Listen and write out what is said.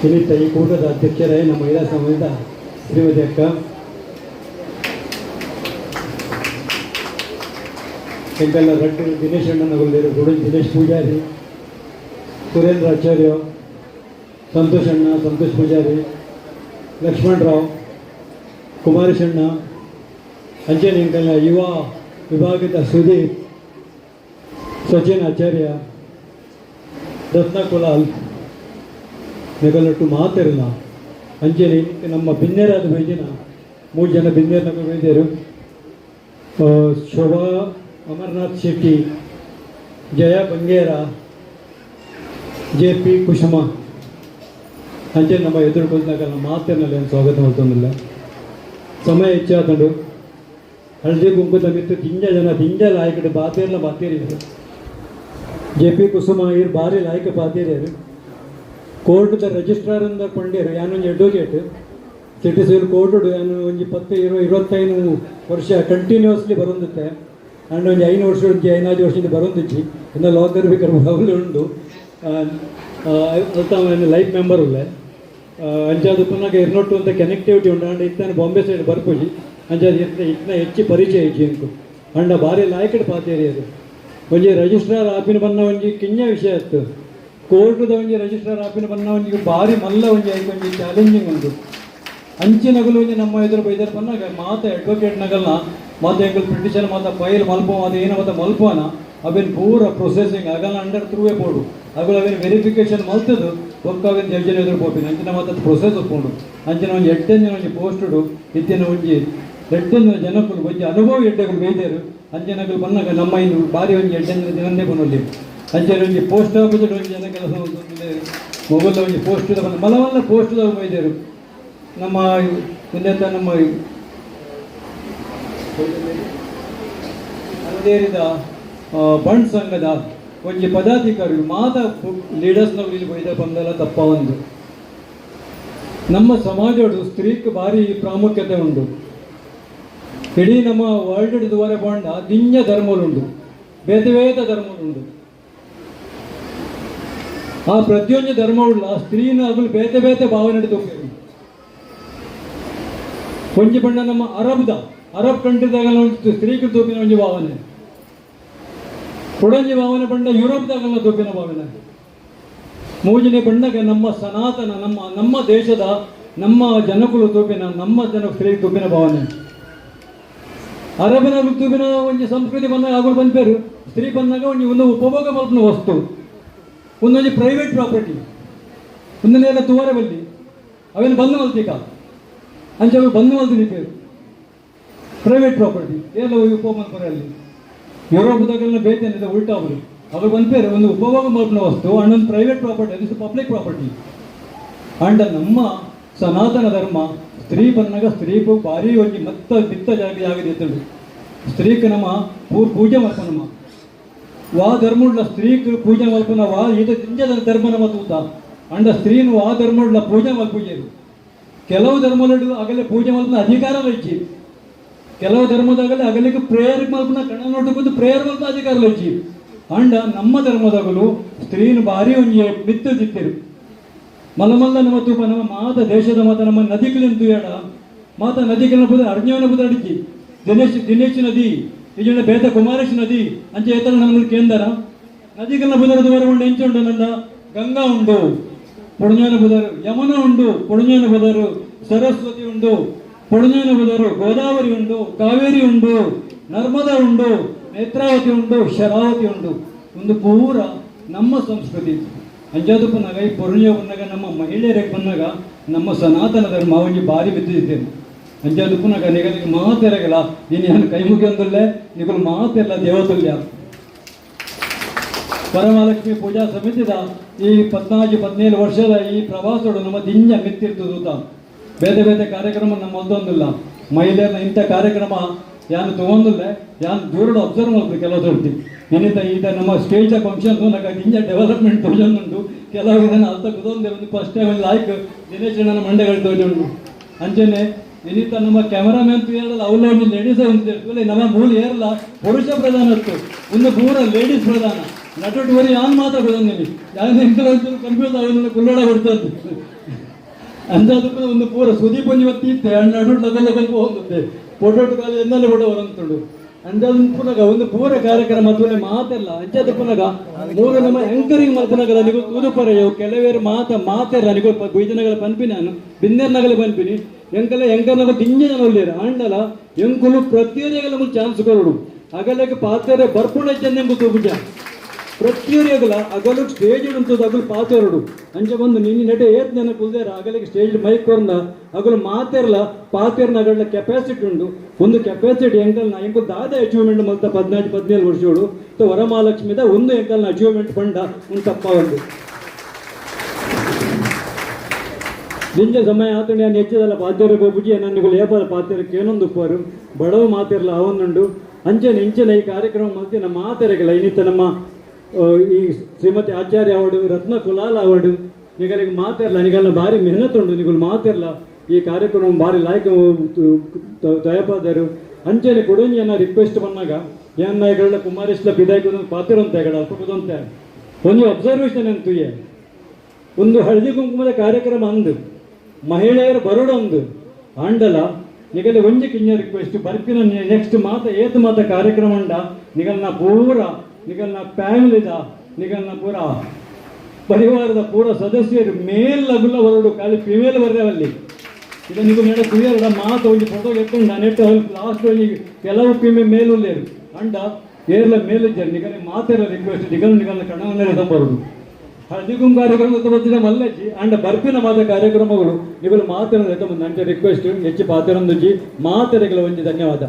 ಇನ್ನಿತ ಈ ಕೂಟದ ಅಧ್ಯಕ್ಷರೇ ನಮ್ಮ ಮಹಿಳಾ ಸಮಾಜದ ಶ್ರೀಮತಿ ಅಕ್ಕ, ಎಂತೆಲ್ಲ ರಟ್ಟು ದಿನೇಶ್ ಅಣ್ಣನಗೊಳ್ಳಿರು ಗುಡು ದಿನೇಶ್ ಪೂಜಾರಿ, ಸುರೇಂದ್ರ ಆಚಾರ್ಯ, ಸಂತೋಷ್ ಅಣ್ಣ, ಸಂತೋಷ್ ಪೂಜಾರಿ, ಲಕ್ಷ್ಮಣರಾವ್, ಕುಮಾರೇಶ್ ಅಣ್ಣ, ಅಂಜನ್ ಎಂಕಲ್ನ ಯುವ ವಿಭಾಗದ ಸುದೀಪ್, ಸಚಿನ್ ಆಚಾರ್ಯ, ರತ್ನ ಕುಲಾಲ್ ನೆಗಲಟ್ಟು ಮಾತಿರಲ್ಲ ಅಂಜಲಿ ನಮ್ಮ ಬಿನ್ನೇರಾದ ವೈದ್ಯನ 3 ಜನ ಬಿನ್ನೇರ್ ನಮ್ಮ ವೈದ್ಯರು, ಶೋಭಾ ಅಮರನಾಥ್ ಶೆಟ್ಟಿ, ಜಯ ಬಂಗೇರ, JP ಕುಸುಮ ಅಂಜಲಿ ನಮ್ಮ ಎದುರು ಕೂತಾಗ ನಮ್ಮ ಮಾತಿನಲ್ಲಿ ಏನು ಸ್ವಾಗತ ಮಾಡ್ತೊಂದಿಲ್ಲ. ಸಮಯ ಹೆಚ್ಚಾಕೊಂಡು ಹಳದಿ ಗುಂಪುದ ಮಿತ್ತು ತಿಂಜ ಲಾಯಕಡೆ ಬಾತೇರ್ಲ ಬಾತೇರಿದ್ರು. JP ಕುಸುಮ ಇವ್ರು ಭಾರಿ ಲಾಯಕ ಬಾತೇರಿಯರು. ಕೋರ್ಟ್ದ ರಿಜಿಸ್ಟ್ರಾರ್ ಅಂದ ಕೊಂಡೇರು ಯಾನೊಂದು ಅಡ್ವೊಕೇಟ್ ಸಿಟಿ ಸಿವಿಲ್ ಕೋರ್ಟ್ ನಾನು ಒಂದು 20-25 ವರ್ಷ ಕಂಟಿನ್ಯೂಸ್ಲಿ ಬರೋದತ್ತೆ ಅಂಡ್ ಒಂದು 5 ವರ್ಷ 5 ವರ್ಷದಿಂದ ಬರೋದಿಚ್ಚಿ ಇನ್ನು ಲಾಕರ್ ಬೇಕಾದ್ರೆ ಅವಳು ಉಂಡು ಅಲ್ತ ಲೈಫ್ ಮೆಂಬರ್ ಉಳ್ಳೆ ಅಂಚಾದ ಪುನಃ ಇರ್ನೊಟ್ಟು ಅಂತ ಕನೆಕ್ಟಿವಿಟಿ ಉಂಡು ಅಂಡ್ ಇತ್ತಾನೆ ಬಾಂಬೆ ಸೈಡ್ ಬರ್ಪುಜಿ ಅಂಚಾದ ಇತ್ತನ ಹೆಚ್ಚು ಪರಿಚಯ ಇಜ್ಜಿ ಅಂಕು ಅಂಡ ಭಾರಿ ಲಾಯಕಡ್ ಪಾತೇರಿ ಅದು ಒಂಜಿ ರಿಜಿಸ್ಟ್ರಾರ್ ಆಪಿನ ಬನ್ನ ಒಂಜಿ ಕಿಂಜ ವಿಷಯ ಇತ್ತು. ಕೋರ್ಟ್ದ ಒಂಜಿ ರಿಜಿಸ್ಟ್ರಾರ್ ಆಪಿನ ಬನ್ನ ಒಂಜಿ ಭಾರಿ ಮಲ್ಲ ಒಂಜಿ ಒಂಜಿ ಚಾಲೆಂಜಿಂಗ್ ಉಂಟು. ಅಂಚಿನಗಲು ಒಂಜಿ ನಮ್ಮ ಎದುರು ಬೈದರ್ ಬಂದಾಗ ಮಾತ ಅಡ್ವೊಕೇಟ್ ನಗಲ್ನ ಮಾತ ಎಂಗಲ್ ಪಿಟಿಷನ್ ಮಾತ ಫೈಲ್ ಮಲ್ಪೋ ಮಾತ ಏನೋ ಮಾತ ಮಲ್ಪೋನ ಅವೇನು ಪೂರ ಪ್ರೊಸೆಸಿಂಗ್ ಆಗಲ್ಲ ಅಂಡರ್ ಥ್ರೂವೇ ಬೋಡು ಅಗಳು ಅವೇನು ವೆರಿಫಿಕೇಶನ್ ಮಲ್ತದು ಒಕ್ಕ ಅವೇನು ಜಡ್ಜಿನ ಎದುರು ಹೋಗ್ತೀನಿ ಅಂಚಿನ ಮಾತ ಪ್ರೊಸೆಸ್ ಒಪ್ಕೊಂಡು ಅಂಚಿನ ಒಂಜಿ 8 ಜನ ಒಂಜಿ ಪೋಸ್ಟುಡು ಇತ್ತಿನ ಒಂಜಿ 8 ಜನಕ್ಕೂ ಒಂಜಿ ಅನುಭವ ಎಡ್ಡೆಗಳು ಬೈದೇರು ಅಂಜನಗಳು ಬಂದಾಗ ನಮ್ಮ ಇನ್ನು ಭಾರಿ ಒಂಜಿ 8 ದಿನನೇ ಬಂದಲ್ಲಿ ಅಂಚನೆ ಒಂಜಿ ಪೋಸ್ಟ್ ಆಫೀಸ್ ಒಂಜಿ ಜನ ಕೆಲಸ ಮೊಬೈಲ್ ಒಂಜಿ ಪೋಸ್ಟ್ ಬಂದ ಮಲವಲ್ಲ ಪೋಸ್ಟ್ ಬೈದೇರು ನಮ್ಮ ಮುಂದೆ ನಮ್ಮ ಅಂದೇರಿದ ಬಂಡ್ ಸಂಘದ ಒಂಜಿ ಪದಾಧಿಕಾರಿಗಳು ಮಾತ ಲೀಡರ್ಸ್ನವ್ರು ಇಲ್ಲಿ ಬೈದ ಬಂದಲ್ಲ ತಪ್ಪ ಒಂದು ನಮ್ಮ ಸಮಾಜಡು ಸ್ತ್ರೀಕ್ ಭಾರಿ ಪ್ರಾಮುಖ್ಯತೆ ಉಂಟು. ಇಡೀ ನಮ್ಮ ವರ್ಲ್ಡ್ ದುವರೆ ಬಾಂಡ ದಿಂಜ ಧರ್ಮಗಳುಂಟು, ಬೇತ ಧರ್ಮಗಳುಂಟು. ಆ ಪ್ರತಿಯೊಂದು ಧರ್ಮವುಳ್ಳ ಸ್ತ್ರೀನ ಅಗಳು ಬೇತೆ ಭಾವನೆ ತೋಪಿರು. ಒಂಜಿ ಬಣ್ಣ ನಮ್ಮ ಅರಬ್ ಕಂಟ್ರಿದಾಗ ಸ್ತ್ರೀಗಳು ತೋಪಿನ ಒಂಜಿ ಭಾವನೆ, ಕೊಡಂಜಿ ಭಾವನೆ ಬಣ್ಣ ಯುರೋಪ್ದಾಗಲ್ಲ ತೋಪಿನ ಭಾವನೆ. ಮೂಜನೆ ಬಣ್ಣಗೆ ನಮ್ಮ ಸನಾತನ ನಮ್ಮ ದೇಶದ ನಮ್ಮ ಜನಗಳು ತೋಪಿನ ನಮ್ಮ ಜನ ಸ್ತ್ರೀ ತೋಪಿನ ಭಾವನೆ. ಅರಬಿನ ತೂಪಿನ ಒಂಜಿ ಸಂಸ್ಕೃತಿ ಬಂದಾಗ ಆಗಲು ಬಂದ್ಪೇರು ಸ್ತ್ರೀ ಬಂದಾಗ ಒಂದು ಉಪಭೋಗ ಮಲ್ಪನ ವಸ್ತು, ಒಂದೊಂದು ಪ್ರೈವೇಟ್ ಪ್ರಾಪರ್ಟಿ ಒಂದನ್ನೆಲ್ಲ ತುವರೆ ಬಲ್ಲಿ ಅವೇನು ಬಂದು ಮಲ್ತೀಕ ಅಂಚೆ ಅವು ಬಂದು ಮಲ್ತೀನಿ ಪೇರು ಪ್ರೈವೇಟ್ ಪ್ರಾಪರ್ಟಿ ಎಲ್ಲ ಉಪಮಲ್ಪರಲ್ಲಿ ಯುರೋಪ್ದಾಗೆಲ್ಲ ಬೇತೇನಿದೆ ಉಲ್ಟಾ ಅವರು ಬಂದ್ಪೇರು ಒಂದು ಉಪಭೋಗ ಮಲ್ಪನ ವಸ್ತು ಅಂಡ್ ಒಂದು ಪ್ರೈವೇಟ್ ಪ್ರಾಪರ್ಟಿ ಅದು ಪಬ್ಲಿಕ್ ಪ್ರಾಪರ್ಟಿ. ಅಂಡ್ ನಮ್ಮ ಸನಾತನ ಧರ್ಮ ಸ್ತ್ರೀ ಬಂದಾಗ ಸ್ತ್ರೀಗೂ ಭಾರಿ ಒಂಜಿ ಬಿತ್ತ ಜಾಗದಿತ್ತಳು. ಸ್ತ್ರೀಕ್ ನಮ್ಮ ಪೂಜೆ ಮಲ್ಪ ನಮ್ಮ ವಾ ಧರ್ಮುಡ್ಲ ಸ್ತ್ರೀಕ್ ಪೂಜೆ ಮಲ್ಪನ ವಾ ಇದು ತಿಂಜದ ಧರ್ಮ ನಮ್ಮ ತೂತ ಅಂಡ ಸ್ತ್ರೀನು ವಾ ಧರ್ಮುಡ್ಲ ಪೂಜೆ ಮಲ್ಪೂಜೆರು. ಕೆಲವು ಧರ್ಮಗಳು ಆಗಲೇ ಪೂಜೆ ಮಲ್ಪನ ಅಧಿಕಾರ ಇಚ್ಚಿ, ಕೆಲವು ಧರ್ಮದಾಗಲೇ ಅಗಲಿಗೆ ಪ್ರೇಯರ್ ಮಲ್ಪನ ಕಣ ನೋಟಕ್ಕೂ ಪ್ರೇಯರ್ ಮಲ್ಪ ಅಧಿಕಾರ ಇಚ್ಚಿ. ಅಂಡ ನಮ್ಮ ಧರ್ಮದಾಗಲು ಸ್ತ್ರೀನು ಭಾರಿ ಒಂಜಿ ಬಿತ್ತು ತಿತ್ತಿರು ಮಲಮಲ್ಲ ನಮ್ಮ ತೂಪ ನಮ್ಮ ಮಾತ ದೇಶದ ಮಾತ ನಮ್ಮ ನದಿಗಳಂತೂ ಎಡ ಮಾತ ನದಿಗಳನ್ನ ಬುದ ಅರ್ಣ್ಯವನ್ನ ಬುದ ಅಡಿಕಿ ದಿನೇಶ್ ನದಿ ಈಜನ ಬೇತ ಕುಮಾರೇಶ್ ನದಿ ಅಂಚೆ ಎತ್ತರ ನಮ್ಮಲ್ಲಿ ಕೇಂದ್ರ ನದಿಗಳನ್ನ ಬುದರದವರೆ ಉಂಡು ಎಂಚುಂಡು ನನ್ನ ಗಂಗಾ ಉಂಡು ಪುಣಜನ ಬುದರು, ಯಮುನಾ ಉಂಡು ಪುಣಜನ ಬುದರು, ಸರಸ್ವತಿ ಉಂಡು ಪುಣಜನ ಬುದರು, ಗೋದಾವರಿ ಉಂಡು, ಕಾವೇರಿ ಉಂಡು, ನರ್ಮದಾ ಉಂಡು, ನೇತ್ರಾವತಿ ಉಂಡು, ಶರಾವತಿ ಉಂಡು. ಒಂದು ಪೂರ ನಮ್ಮ ಸಂಸ್ಕೃತಿ ಅಂಜಾದು ಬಂದಾಗ ಈ ಪುರುಣಿಯ ಬಂದಾಗ ನಮ್ಮ ಮಹಿಳೆಯರಿಗೆ ಬಂದಾಗ ನಮ್ಮ ಸನಾತನ ಧರ್ಮ ಒಂಜಿ ಭಾರಿ ಬಿದ್ದಿದ್ದೇನೆ. ಅಂಜಾದು ಪುನಗ ನಿಗಲಿಗೆ ಮಾತೆರಗಲ್ಲ ನೀನು ಏನು ಕೈ ಮುಗಿಯೊಂದಲ್ಲೇ ನಿಗಲು ಮಾತೆಲ್ಲ ದೇವತುಲ್ಯ. ವರಮಹಾಲಕ್ಷ್ಮಿ ಪೂಜಾ ಸಮಿತಿದ ಈ 14-17 ವರ್ಷದ ಈ ಪ್ರವಾಸಗಳು ನಮ್ಮ ದಿಂಜ ಮಿತ್ತಿರ್ತದೂತ ಬೇತೆ ಕಾರ್ಯಕ್ರಮ ನಮ್ಮ ಒಂದೊಂದಿಲ್ಲ. ಮಹಿಳೆಯರನ್ನ ಇಂಥ ಕಾರ್ಯಕ್ರಮ ಯಾನು ತೊಗೊಂದಿಲ್ಲ ಯಾನು ದೂರದ ಅಬ್ಸರ್ವ್ ಮಾಡ್ತೀವಿ ಕೆಲವು ತೊಡ್ತಿ ಏನಿತ ಈಗ ನಮ್ಮ ಸ್ಟೇಜ್ ಫಂಕ್ಷನ್ ನನಗೆ ಇಂಜ ಡೆವಲಪ್ಮೆಂಟ್ ತೋಜೊಂದುಂಟು ಕೆಲವು ಇದನ್ನು ಅರ್ಥ ಕುದೊಂದು ಫಸ್ಟ್ ಟೈಮ್ ಲಾಯ್ಕ್ ದಿನೇಶ್ ಅಣ್ಣನ ಮಂಡೆಗಳು ತೋಜುಂಟು ಅಂಚನೆ ಇನ್ನಿತ ನಮ್ಮ ಕ್ಯಾಮರಾಮ್ಯಾನ್ ಹೇಳಲ್ಲ ಅವಲ್ಲ ಒಂದು ಲೇಡೀಸೇ ಒಂದು ನಮ್ಮ ಮೂಲ ಏರಲ್ಲ ಪುರುಷ ಪ್ರಧಾನ ಇತ್ತು ಒಂದು ಪೂರ ಲೇಡೀಸ್ ಪ್ರಧಾನ ನಟುವರಿ ಯಾನ್ ಮಾತ್ರ ಪ್ರಧಾನ ಯಾರು ಕನ್ಫ್ಯೂಸ್ ಆಗೋದಿಲ್ಲ ಕುಲ್ಲೋಡ ಬರ್ತದೆ ಅಂದಾದ ಒಂದು ಪೂರ ಸುದೀಪ್ ಒಂಜಿ ಇತ್ತೆ ಅಣ್ಣ ನಗಲ್ಲ ಕಲ್ಪ ಹೋಗುತ್ತೆ ಫೋಟೋ ಕಾಲ ಎಂದಲ್ಲ ಫೋಟೋ ಹೊರಂತುಂಡು ಅಂದಾದ ಪುನಗ ಒಂದು ಪೂರ ಕಾರ್ಯಕ್ರಮ ಮತ್ತೊಂದು ಮಾತೆಲ್ಲ ಅಂಚಾದ ಪುನಗ ಮೂರು ನಮ್ಮ ಆಂಕರಿಂಗ್ ಮಲ್ಪನಗರ ನಿಗು ತೂದು ಪರೆಯವು ಕೆಲವೇರು ಮಾತೆಲ್ಲ ನಿಗು ಬೈಜನಗಳ ಪನ್ಪಿ ನಾನು ಬಿನ್ನೇರ್ ನಗಲ ಪನ್ಪಿನಿ ಎಂಕಲ ಎಂಕನಗ ದಿಂಜೆ ಜನ ಒಳ್ಳೆಯರು ಆಂಡಲ ಎಂಕುಲು ಪ್ರತಿಯೊಂದಿಗೆಲ್ಲ ಮುಂದೆ ಚಾನ್ಸ್ ಕೊರಡು ಅಗಲಕ್ಕೆ ಪಾತ್ರೆ ಬರ್ಪುಣ ಚೆನ್ನಂಬ ತೂಗುಜ ಪ್ರತಿಯೊರಿಗಲ ಅಗಲು ಸ್ಟೇಜ್ ಉಂಟು ಅಗಲು ಪಾತೆರಡು ಅಂಚೆ ಬಂದು ನಿನ್ನ ನೆಟೆ ಏತ್ ಜನ ಕುಲ್ದೇರ ಅಗಲಿಗೆ ಸ್ಟೇಜ್ ಮೈಕ್ ಕೊರಂದ ಅಗಲು ಮಾತೆರ್ಲ ಪಾತೆರ್ನ ಅಗಲ ಕೆಪಾಸಿಟಿ ಉಂಟು ಒಂದು ಕೆಪಾಸಿಟಿ ಎಂಕಲ್ನ ಎಂಕು ದಾದ ಅಚೀವ್ಮೆಂಟ್ ಮಲ್ತ 14-17 ವರ್ಷಗಳು ವರಮಹಾಲಕ್ಷ್ಮಿದ ಒಂದು ಎಂಕಲ್ನ ಅಚೀವ್ಮೆಂಟ್ ಪಂಡ ಒಂದು ತಪ್ಪ ಒಂದು ನಿಂಜ ಸಮಯ ಆತಂಡಿ ನಾನು ಹೆಚ್ಚದಲ್ಲ ಪಾತೆರಿಗೆ ಹೋಗ್ಬಿಟ್ಟು ನನಗೆ ಲೇಪದ ಪಾತೆರಕ್ಕೆ ಏನೊಂದು ಉಪ್ಪಾರು ಬಡವ ಮಾತೆರ್ಲ ಅವನುಂಡು ಅಂಚೆನ ಇಂಚೆನ ಈ ಕಾರ್ಯಕ್ರಮ ಮಲ್ತಿ ನಮ್ಮ ಮಾತೆರೆಗಲ್ಲ ಇನ್ನಿತ್ತ ನಮ್ಮ ಈ ಶ್ರೀಮತಿ ಆಚಾರ್ಯ ಅವಾರ್ಡು ರತ್ನ ಕುಲಾಲ್ ಅವಾರ್ಡು ನಿಗಳಿಗೆ ಮಾತಿರಲ್ಲ ನಿಗಲ್ಲ ಭಾರಿ ಮೆಹನತ್ ಉಂಟು ನಿಗಳು ಮಾತಿರಲ್ಲ ಈ ಕಾರ್ಯಕ್ರಮ ಭಾರಿ ಲಾಯ್ಕ ತಯಪಾದರು ಅಂಚೆನೆ ಕೊಡೋನಿ ಅನ್ನ ರಿಕ್ವೆಸ್ಟ್ ಬಂದಾಗ ಏನ್ ನಾಯಕಗಳ ಕುಮಾರಿಸ್ಲ ಬಿದಾಯ್ಕ ಪಾತ್ರ ಅಂತ ಹೇಳ ಅಪ್ಪದಂತ ಒಂದು ಅಬ್ಸರ್ವೇಷನ್ ಅಂತೂ ಒಂದು ಹಳದಿ ಕುಂಕುಮದ ಕಾರ್ಯಕ್ರಮ ಅಂದು ಮಹಿಳೆಯರು ಬರೋಡೊಂದು ಆಂಡಲ ನಿಗಲೆ ಒಂಜಿ ಕಿಂಜ ರಿಕ್ವೆಸ್ಟ್ ಬರ್ಪಿನ ನೆಕ್ಸ್ಟ್ ಏತ್ ಮಾತ ಕಾರ್ಯಕ್ರಮ ಉಂಡ ನಿಗಲ್ನ ಪೂರ ನಿಗಲ್ನ ಫ್ಯಾಮಿಲಿದ ನಿಗಲ್ನ ಪೂರ ಪರಿವಾರದ ಪೂರ ಸದಸ್ಯರು ಮೇಲ್ ಅಗುಲ ಹೊರಡು ಖಾಲಿ ಫಿಮೇಲ್ ಬರ್ರವಲ್ಲಿ ಈಗ ನೀವು ನೆಡ ಕುಯ್ಯರ ಮಾತು ಒಂದು ಫೋಟೋ ಎತ್ಕೊಂಡು ನೆಟ್ಟು ಲಾಸ್ಟ್ ಕೆಲವು ಫಿಮೇ ಮೇಲುಲ್ಲೇರು ಅಂಡ ಏರ್ಲ ಮೇಲಿದ್ದಾರೆ ನಿಗಲೆ ಮಾತೆರ ರಿಕ್ವೆಸ್ಟ್ ನಿಗಲ್ನ ಕಣ್ಣವನ್ನೇ ಬರುದು ಹಳದಿಗುಂ ಕಾರ್ಯಕ್ರಮ ಬರ್ತಿನ ಮಲ್ಲಜ್ಜಿ ಅಂಡ ಬರ್ಪಿನ ಮಾತ ಕಾರ್ಯಕ್ರಮಗಳು ನಿಗಲು ಮಾತಿನ ನಂಚೆ ರಿಕ್ವೆಸ್ಟ್ ಹೆಚ್ಚು ಪಾತಿರೊಂದುಜಿ ಮಾತೆರೆಗಳ ಒಂಜಿ ಧನ್ಯವಾದ.